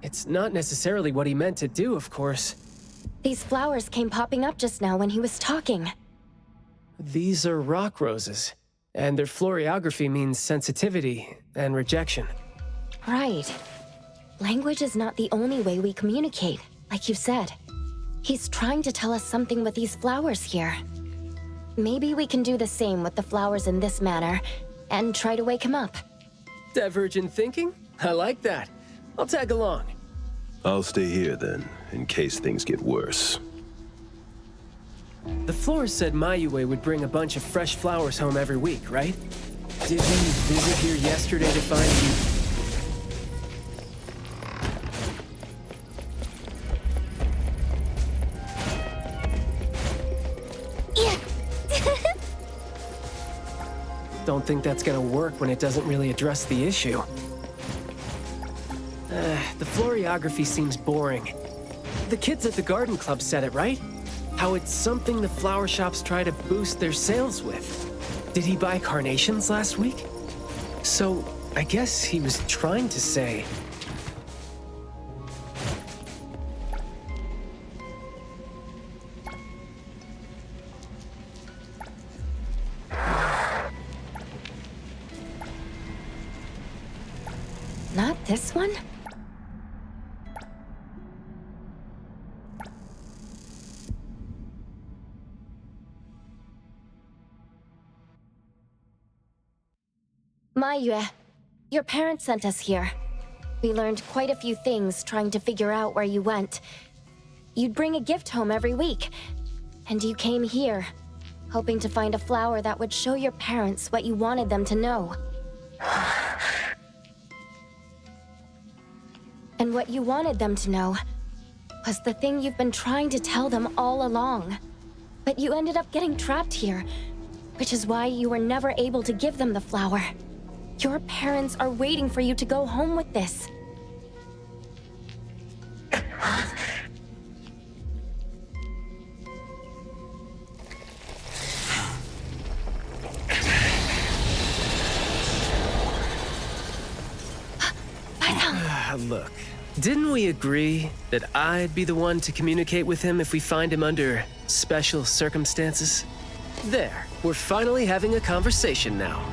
It's not necessarily what he meant to do, of course. These flowers came popping up just now when he was talking. These are rock roses, and their florography means sensitivity and rejection. Right. Language is not the only way we communicate, like you said. He's trying to tell us something with these flowers here. Maybe we can do the same with the flowers in this manner, and try to wake him up. Divergent thinking? I like that. I'll tag along. I'll stay here then, in case things get worse. The florist said Mayue would bring a bunch of fresh flowers home every week, right? Did he visit here yesterday to find you? Don't think that's gonna work when it doesn't really address the issue. The florography seems boring. The kids at the garden club said it, right? How it's something the flower shops try to boost their sales with. Did he buy carnations last week? So, I guess he was trying to say... Not this one? Mayue, your parents sent us here. We learned quite a few things trying to figure out where you went. You'd bring a gift home every week, and you came here, hoping to find a flower that would show your parents what you wanted them to know. And what you wanted them to know was the thing you've been trying to tell them all along. But you ended up getting trapped here, which is why you were never able to give them the flower. Your parents are waiting for you to go home with this. Look, didn't we agree that I'd be the one to communicate with him if we find him under special circumstances? There, we're finally having a conversation now.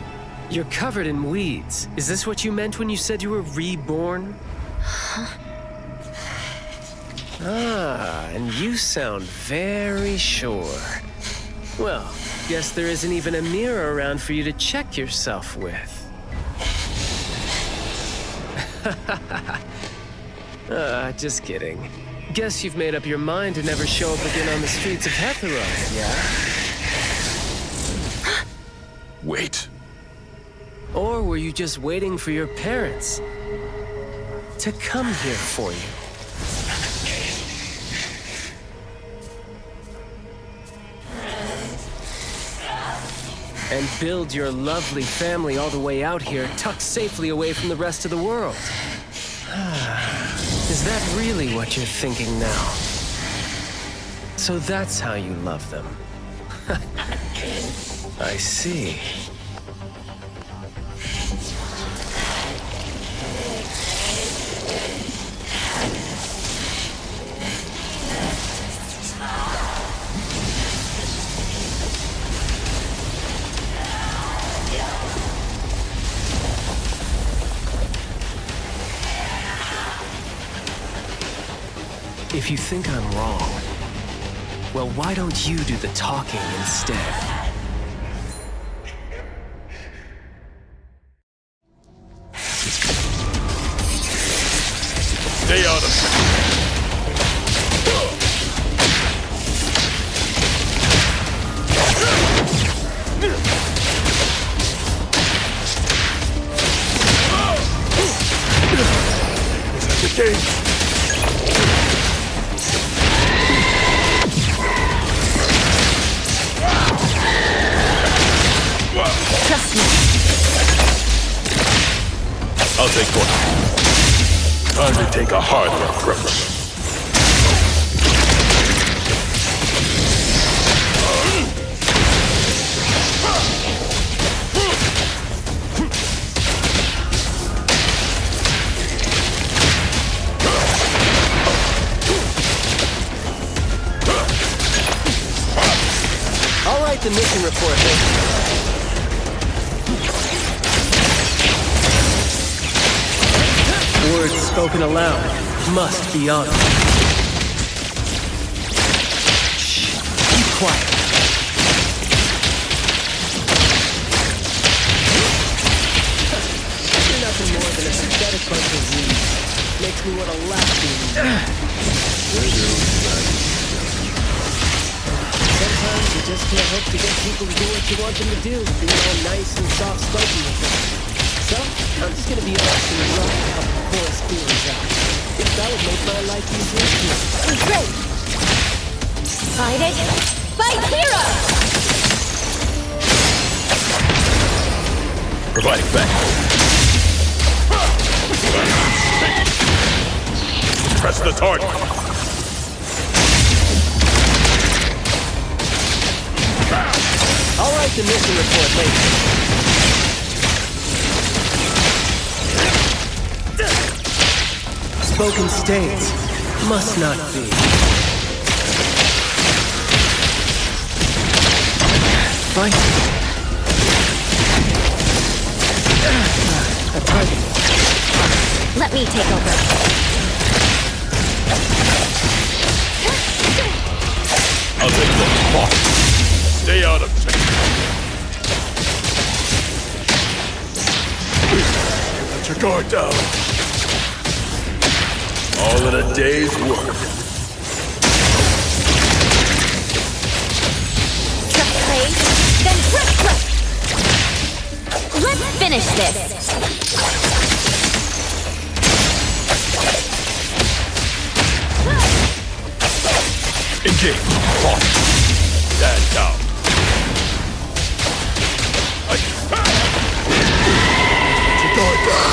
You're covered in weeds. Is this what you meant when you said you were reborn? And you sound very sure. Well, guess there isn't even a mirror around for you to check yourself with. Just kidding. Guess you've made up your mind to never show up again on the streets of Hetheron, yeah? Wait. Or were you just waiting for your parents to come here for you? And build your lovely family all the way out here, tucked safely away from the rest of the world. Is that really what you're thinking now? So that's how you love them. I see. If you think I'm wrong, well, why don't you do the talking instead? Stay out of it. Is that the game? Trust me. I'll take one. Time to take a harder approach. the mission report, then. Words spoken aloud must be honored. Shh, keep quiet. You're nothing more than a pathetic bunch of weeds. Makes me want to laugh to you. Sometimes you just can't hope to get people to do what you want them to do, being all nice and soft-spoken with them. So, I'm just gonna be honest and rough a couple coarse feelings out. If that would make my life easier too. Great! Fight it! Fight hero! Providing backup. Press the target. I'll write the mission report later. Spoken states must not be. Fight. A target. Let me take over. I'll take the box. Stay out of sight. Let your guard down. All in a day's work. Trip, then trip. Let's finish this. Engage. Boss. Stand down. Let your guard down.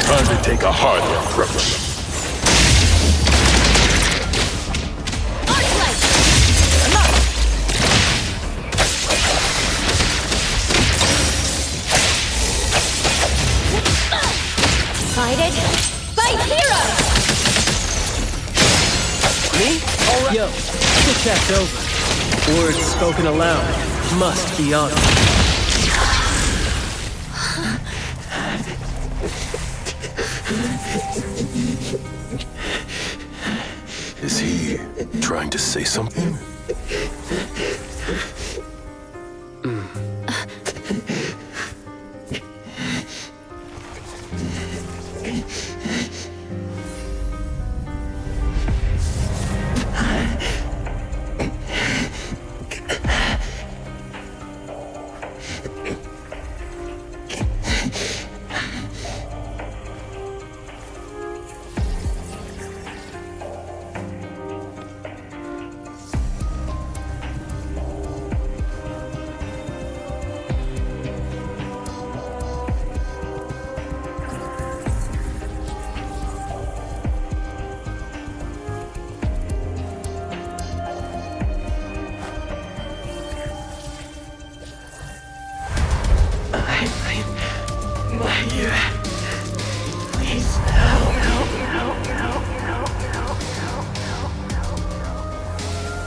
Time to take a harder approach. Fight it! Fight hero! Me? All right. Yo, the chat's over. Words spoken aloud must be honored. Is he trying to say something?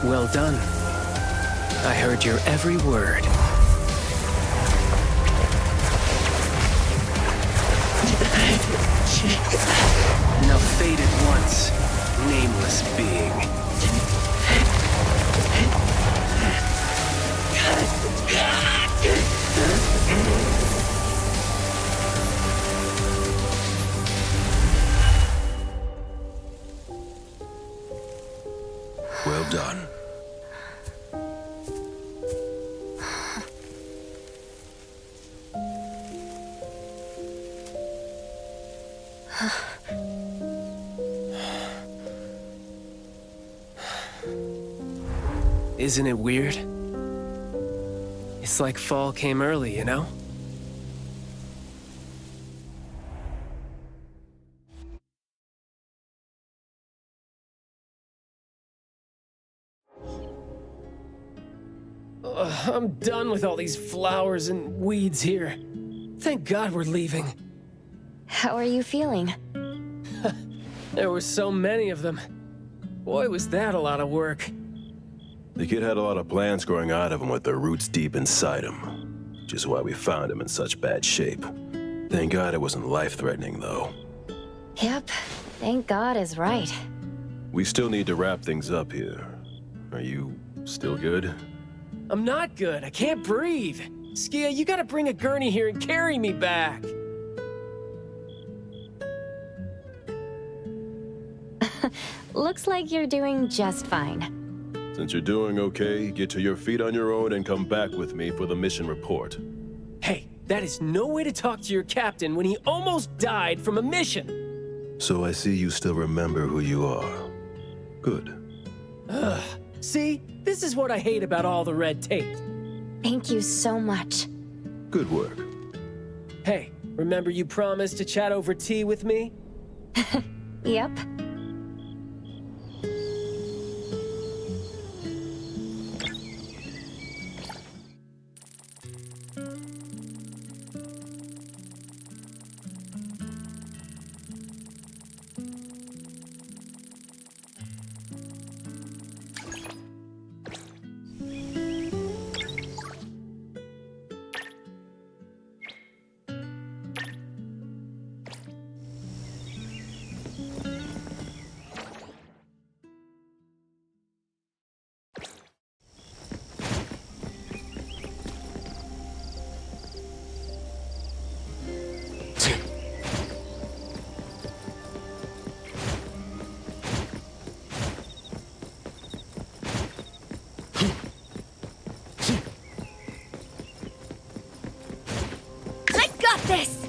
Well done. I heard your every word. Now fade at once, nameless being. Well done. Isn't it weird? It's like fall came early, you know? I'm done with all these flowers and weeds here. Thank God we're leaving. How are you feeling? There were so many of them. Boy, was that a lot of work. The kid had a lot of plants growing out of him with their roots deep inside him, which is why we found him in such bad shape. Thank God it wasn't life-threatening, though. Yep, thank God is right. We still need to wrap things up here. Are you still good? I'm not good. I can't breathe. Skia, you gotta bring a gurney here and carry me back. Looks like you're doing just fine. Since you're doing okay, get to your feet on your own and come back with me for the mission report. Hey, that is no way to talk to your captain when he almost died from a mission. So I see you still remember who you are. Good. Ugh. See? This is what I hate about all the red tape. Thank you so much. Good work. Hey, remember you promised to chat over tea with me? Yep. This!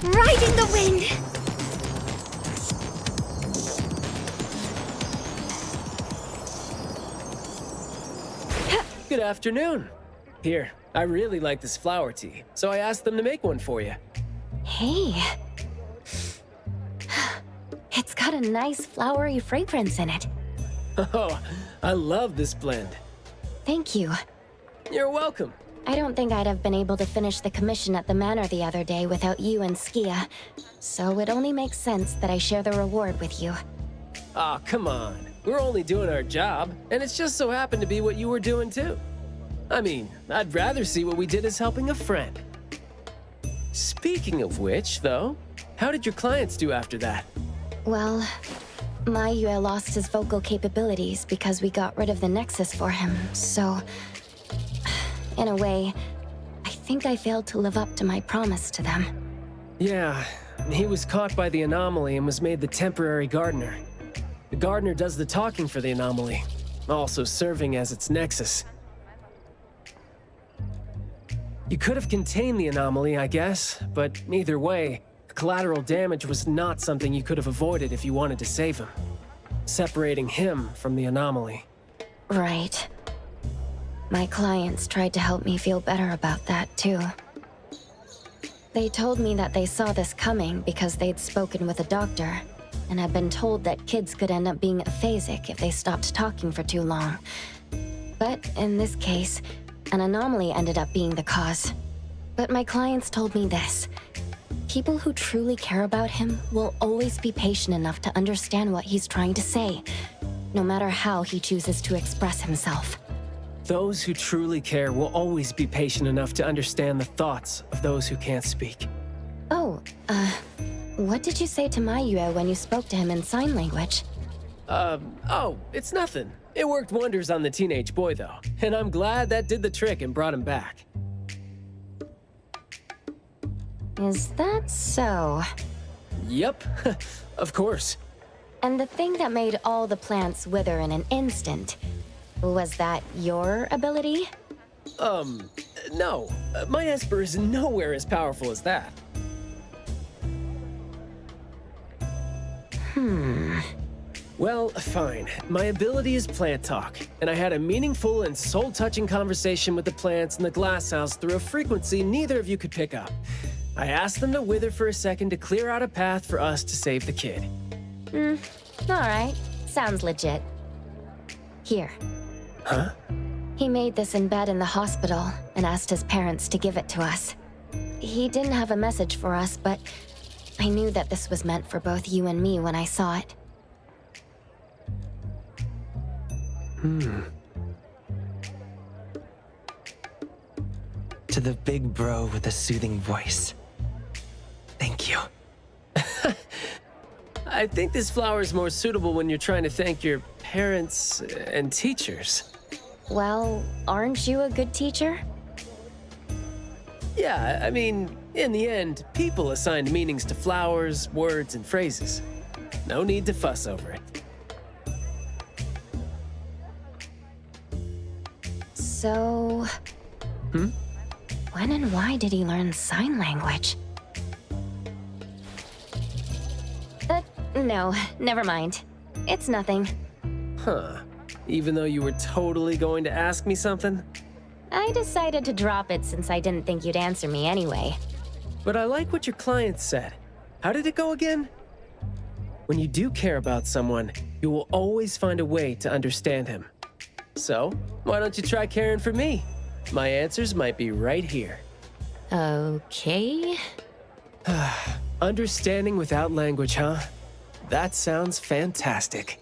Riding the wind! Good afternoon. Here, I really like this flower tea, so I asked them to make one for you. Hey. It's got a nice flowery fragrance in it. Oh, I love this blend. Thank you. You're welcome. I don't think I'd have been able to finish the commission at the manor the other day without you and Skia, so it only makes sense that I share the reward with you. Aw, come on. We're only doing our job, and it's just so happened to be what you were doing too. I mean, I'd rather see what we did as helping a friend. Speaking of which, though, how did your clients do after that? Well, Maiyue lost his vocal capabilities because we got rid of the Nexus for him, so... in a way, I think I failed to live up to my promise to them. Yeah, he was caught by the anomaly and was made the temporary gardener. The gardener does the talking for the anomaly, also serving as its nexus. You could have contained the anomaly, I guess, but either way, collateral damage was not something you could have avoided if you wanted to save him. Separating him from the anomaly. Right. My clients tried to help me feel better about that, too. They told me that they saw this coming because they'd spoken with a doctor, and had been told that kids could end up being aphasic if they stopped talking for too long. But in this case, an anomaly ended up being the cause. But my clients told me this. People who truly care about him will always be patient enough to understand what he's trying to say, no matter how he chooses to express himself. Those who truly care will always be patient enough to understand the thoughts of those who can't speak. Oh, what did you say to Maiyue when you spoke to him in sign language? Oh, it's nothing. It worked wonders on the teenage boy, though, and I'm glad that did the trick and brought him back. Is that so? Yep, of course. And the thing that made all the plants wither in an instant, was that your ability? No. My Esper is nowhere as powerful as that. Well, fine. My ability is plant talk, and I had a meaningful and soul-touching conversation with the plants in the glass house through a frequency neither of you could pick up. I asked them to wither for a second to clear out a path for us to save the kid. Alright. Sounds legit. Here. Huh? He made this in bed in the hospital and asked his parents to give it to us. He didn't have a message for us, but I knew that this was meant for both you and me when I saw it. To the big bro with a soothing voice. Thank you. I think this flower is more suitable when you're trying to thank your parents and teachers. Well, aren't you a good teacher? Yeah, I mean, in the end, people assigned meanings to flowers, words, and phrases. No need to fuss over it. So... When and why did he learn sign language? No, never mind. It's nothing. Huh. Even though you were totally going to ask me something? I decided to drop it since I didn't think you'd answer me anyway. But I like what your client said. How did it go again? When you do care about someone, you will always find a way to understand him. So, why don't you try caring for me? My answers might be right here. Okay. Understanding without language, huh? That sounds fantastic.